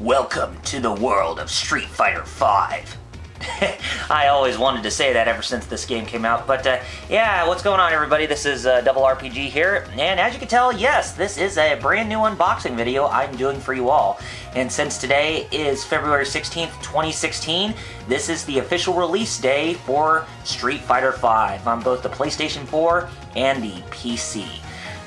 Welcome to the world of Street Fighter V. I always wanted to say that ever since this game came out, but yeah, what's going on everybody? This is Double RPG here, and as you can tell, yes, this is a brand new unboxing video I'm doing for you all. And since today is February 16th, 2016, this is the official release day for Street Fighter V on both the PlayStation 4 and the PC.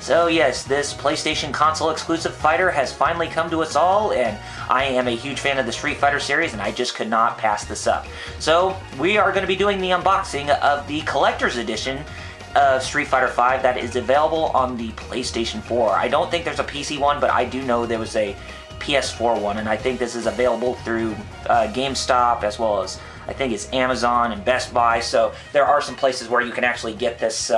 So yes, this PlayStation console exclusive fighter has finally come to us all, and I am a huge fan of the Street Fighter series, and I just could not pass this up. So we are going to be doing the unboxing of the collector's edition of Street Fighter V that is available on the PlayStation 4. I don't think there's a PC one, but I do know there was a PS4 one, and I think this is available through GameStop as well as I think it's Amazon and Best Buy. So there are some places where you can actually get this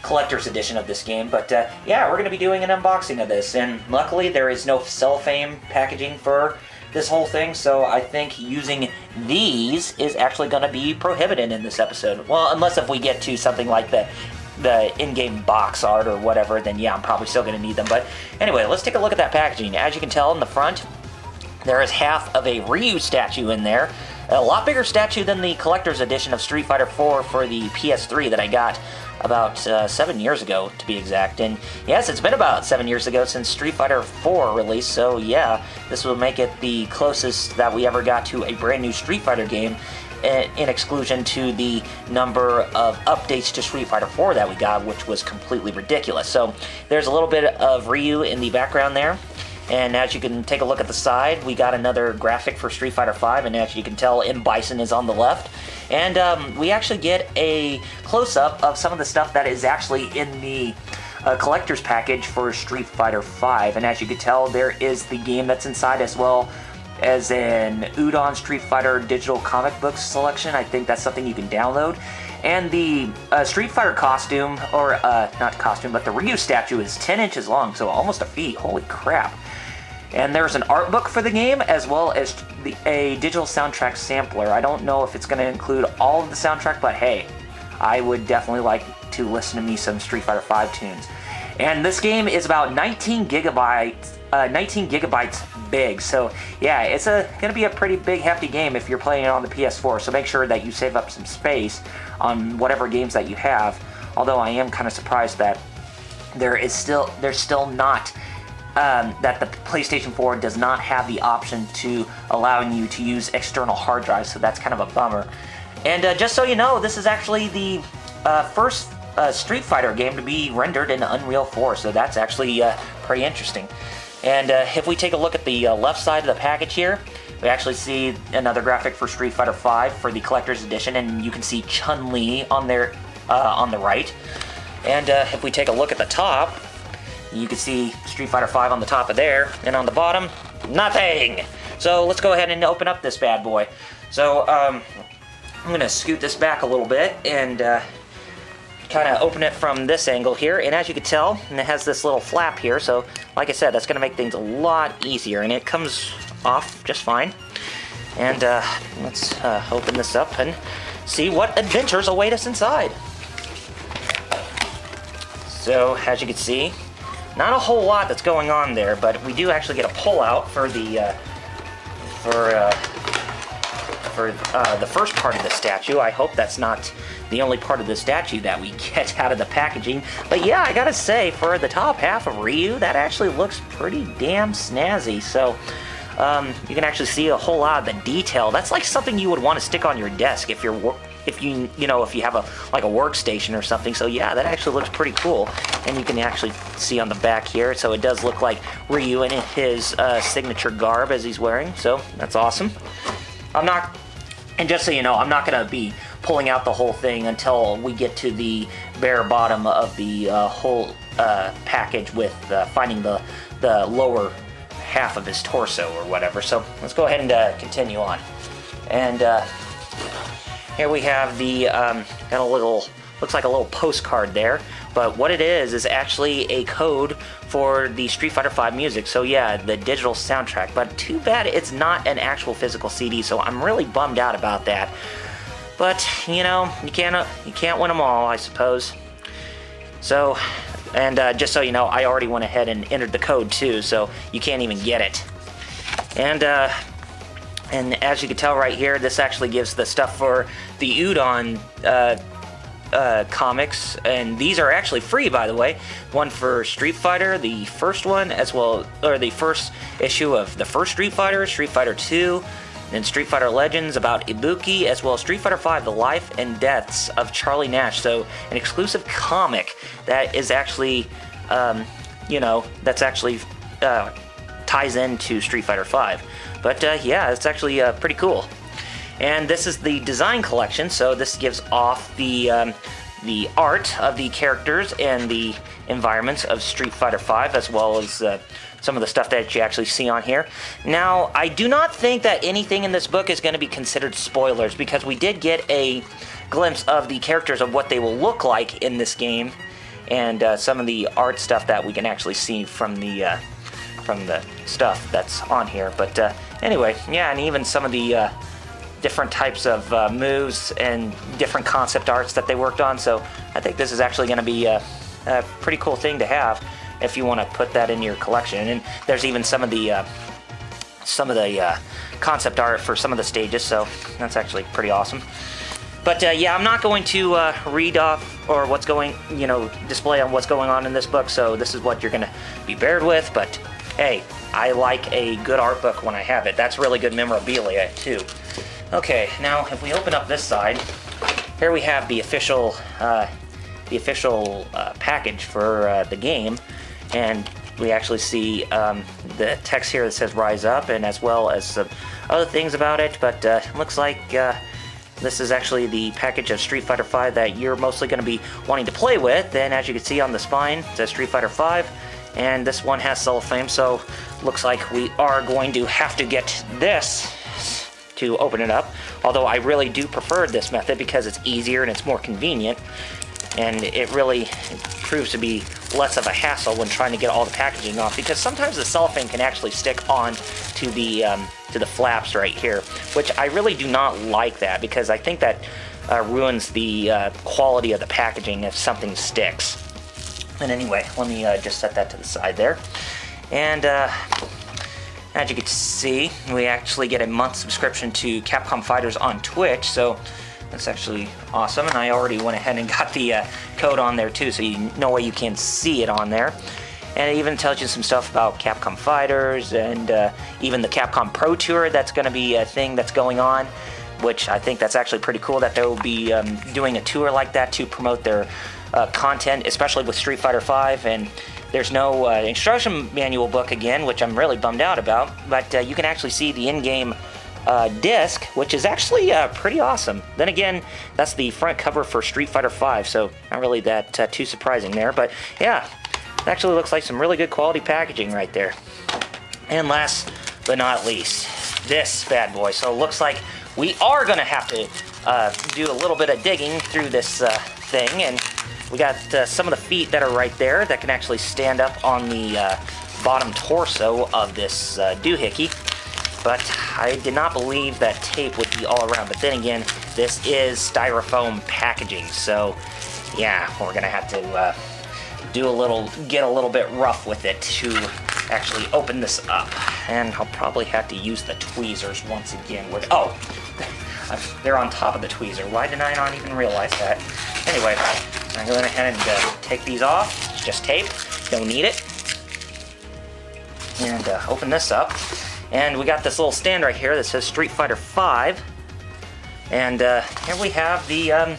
collector's edition of this game, but yeah, we're going to be doing an unboxing of this, and luckily there is no cellophane packaging for this whole thing, so I think using these is actually going to be prohibited in this episode. Well, unless if we get to something like the in-game box art or whatever, then yeah, I'm probably still going to need them. But anyway, let's take a look at that packaging. As you can tell in the front, there is half of a Ryu statue in there. A lot bigger statue than the collector's edition of Street Fighter 4 for the PS3 that I got about 7 years ago, to be exact. And yes, it's been about 7 years ago since Street Fighter 4 released, so yeah, this will make it the closest that we ever got to a brand new Street Fighter game, in exclusion to the number of updates to Street Fighter 4 that we got, which was completely ridiculous. So there's a little bit of Ryu in the background there. And as you can take a look at the side, we got another graphic for Street Fighter V, and as you can tell, M. Bison is on the left. And we actually get a close-up of some of the stuff that is actually in the collector's package for Street Fighter V. And as you can tell, there is the game that's inside, as well as an Udon Street Fighter digital comic book selection. I think that's something you can download. And the Street Fighter costume, or not costume, but the Ryu statue is 10 inches long, so almost a feet. Holy crap. And there's an art book for the game, as well as a digital soundtrack sampler. I don't know if it's going to include all of the soundtrack, but hey, I would definitely like to listen to me some Street Fighter V tunes. And this game is about 19 gigabytes big, so yeah, it's going to be a pretty big, hefty game if you're playing it on the PS4, so make sure that you save up some space on whatever games that you have. Although I am kind of surprised that there's still not that the PlayStation 4 does not have the option to allowing you to use external hard drives, so that's kind of a bummer. And just so you know, this is actually the first Street Fighter game to be rendered in Unreal 4, so that's actually pretty interesting. And if we take a look at the left side of the package here, we actually see another graphic for Street Fighter V for the collector's edition, and you can see Chun-Li on there on the right. And if we take a look at the top, you can see Street Fighter V on the top of there, and on the bottom, nothing! So let's go ahead and open up this bad boy. So I'm going to scoot this back a little bit and kind of open it from this angle here. And as you can tell, and it has this little flap here, so like I said, that's going to make things a lot easier, and it comes off just fine. And let's open this up and see what adventures await us inside. So as you can see, not a whole lot that's going on there, but we do actually get a pull-out for the first part of the statue. I hope that's not the only part of the statue that we get out of the packaging. But yeah, I gotta say, for the top half of Ryu, that actually looks pretty damn snazzy. So you can actually see a whole lot of the detail. That's like something you would want to stick on your desk if you have a workstation or something. So yeah, that actually looks pretty cool. And you can actually see on the back here, so it does look like Ryu in his signature garb as he's wearing. So that's awesome. And just so you know, I'm not going to be pulling out the whole thing until we get to the bare bottom of the whole package with finding the lower half of his torso or whatever. So let's go ahead and continue on. And here we have the got a little, looks like a little postcard there, but what it is actually a code for the Street Fighter V music. So yeah, the digital soundtrack, but too bad it's not an actual physical CD, so I'm really bummed out about that. But you know, you can't win them all, I suppose. So, and just so you know, I already went ahead and entered the code too, so you can't even get it. And as you can tell right here, this actually gives the stuff for the Udon comics, and these are actually free, by the way. One for Street Fighter, the first one, as well, or the first issue of the first Street Fighter, Street Fighter 2, then Street Fighter Legends about Ibuki, as well as Street Fighter 5, The Life and Deaths of Charlie Nash. So an exclusive comic that is actually, that's actually ties into Street Fighter 5. But yeah, it's actually pretty cool. And this is the design collection, so this gives off the art of the characters and the environments of Street Fighter V, as well as some of the stuff that you actually see on here. Now, I do not think that anything in this book is going to be considered spoilers, because we did get a glimpse of the characters of what they will look like in this game, and some of the art stuff that we can actually see from the stuff that's on here. But anyway, yeah, and even some of the different types of moves and different concept arts that they worked on. So I think this is actually going to be a pretty cool thing to have if you want to put that in your collection. And there's even some of the concept art for some of the stages, so that's actually pretty awesome. But yeah, I'm not going to read off or display on what's going on in this book, so this is what you're going to be bared with. But hey, I like a good art book when I have it. That's really good memorabilia too. Okay, now if we open up this side, here we have the official package for the game, and we actually see the text here that says "Rise Up," and as well as some other things about it. But it looks like this is actually the package of Street Fighter V that you're mostly going to be wanting to play with. And as you can see on the spine, it says Street Fighter V, and this one has cellophane. So looks like we are going to have to get this to open it up, although I really do prefer this method because it's easier and it's more convenient, and it really proves to be less of a hassle when trying to get all the packaging off, because sometimes the cellophane can actually stick on to the flaps right here, which I really do not like that, because I think that ruins the quality of the packaging if something sticks. And anyway, let me just set that to the side there. And as you can see, we actually get a month subscription to Capcom Fighters on Twitch, so that's actually awesome. And I already went ahead and got the code on there too, so no way you can see it on there. And it even tells you some stuff about Capcom Fighters, and even the Capcom Pro Tour that's going to be a thing that's going on, which I think that's actually pretty cool that they will be doing a tour like that to promote their content, especially with Street Fighter V. And there's no instruction manual book again, which I'm really bummed out about, but you can actually see the in-game disc, which is actually pretty awesome. Then again, that's the front cover for Street Fighter V, so not really that too surprising there. But yeah, it actually looks like some really good quality packaging right there. And last but not least, this bad boy. So it looks like we are going to have to do a little bit of digging through this thing, and we got some of the feet that are right there that can actually stand up on the bottom torso of this doohickey. But I did not believe that tape would be all around. But then again, this is styrofoam packaging, so yeah, we're gonna have to get a little bit rough with it to actually open this up. And I'll probably have to use the tweezers once again. They're on top of the tweezer. Why did I not even realize that? Anyway, I'm going ahead and take these off. It's just tape. Don't need it. And open this up. And we got this little stand right here that says Street Fighter V. And here we have the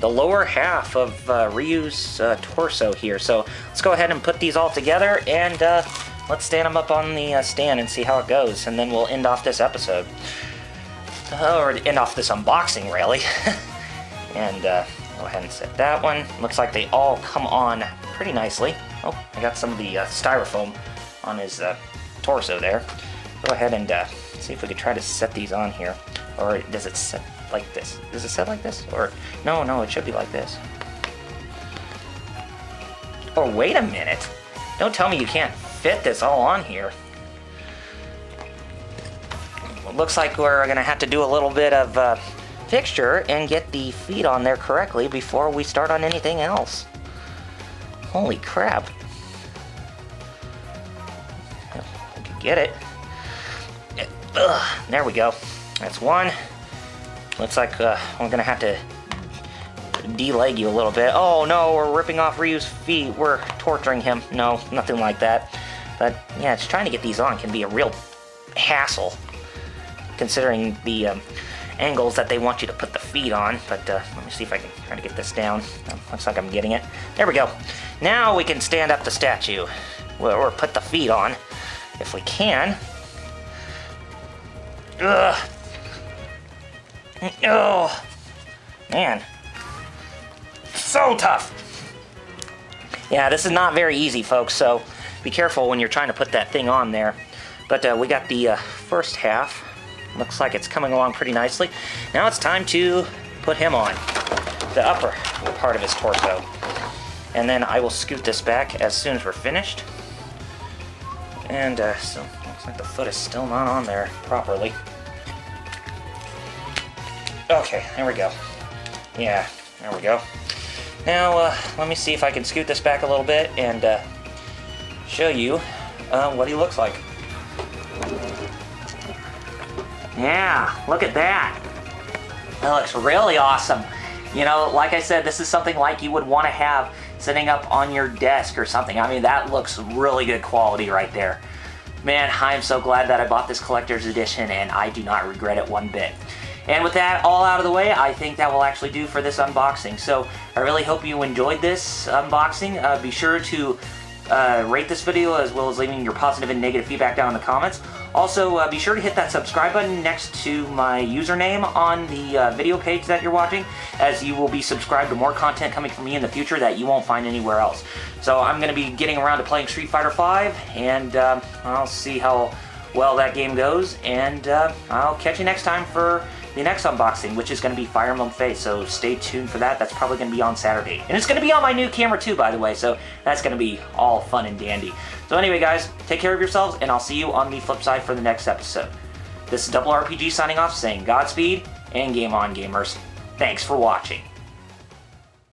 lower half of Ryu's torso here. So let's go ahead and put these all together, and let's stand them up on the stand and see how it goes. And then we'll end off this episode. Or end off this unboxing, really. And go ahead and set that one. Looks like they all come on pretty nicely. Oh, I got some of the styrofoam on his torso there. Go ahead and see if we could try to set these on here. Or does it set like this? Does it set like this? Or no, it should be like this. Oh, wait a minute. Don't tell me you can't fit this all on here. Looks like we're gonna have to do a little bit of fixture and get the feet on there correctly before we start on anything else. Holy crap. I could get it. There we go. That's one. Looks like we're gonna have to deleg you a little bit. Oh no, we're ripping off Ryu's feet. We're torturing him. No, nothing like that. But yeah, it's trying to get these on can be a real hassle, considering the angles that they want you to put the feet on. But let me see if I can try to get this down. Looks like I'm getting it. There we go. Now we can stand up the statue, or put the feet on, if we can. Ugh. Oh, man. So tough. Yeah, this is not very easy, folks, so be careful when you're trying to put that thing on there. But we got the first half. Looks like it's coming along pretty nicely. Now it's time to put him on, the upper part of his torso. And then I will scoot this back as soon as we're finished. And so looks like the foot is still not on there properly. Okay, there we go. Yeah, there we go. Now, let me see if I can scoot this back a little bit and show you what he looks like. Yeah, look at that. That looks really awesome. You know, like I said, this is something like you would want to have sitting up on your desk or something. I mean, that looks really good quality right there. Man, I am so glad that I bought this collector's edition, and I do not regret it one bit. And with that all out of the way, I think that will actually do for this unboxing. So I really hope you enjoyed this unboxing. Be sure to rate this video, as well as leaving your positive and negative feedback down in the comments. Also, be sure to hit that subscribe button next to my username on the video page that you're watching, as you will be subscribed to more content coming from me in the future that you won't find anywhere else. So I'm going to be getting around to playing Street Fighter V, and I'll see how well that game goes, and I'll catch you next time for the next unboxing, which is going to be Fire Emblem Fates, so stay tuned for that. That's probably going to be on Saturday. And it's going to be on my new camera too, by the way, so that's going to be all fun and dandy. So anyway, guys, take care of yourselves, and I'll see you on the flip side for the next episode. This is Double RPG signing off, saying Godspeed, and game on, gamers. Thanks for watching.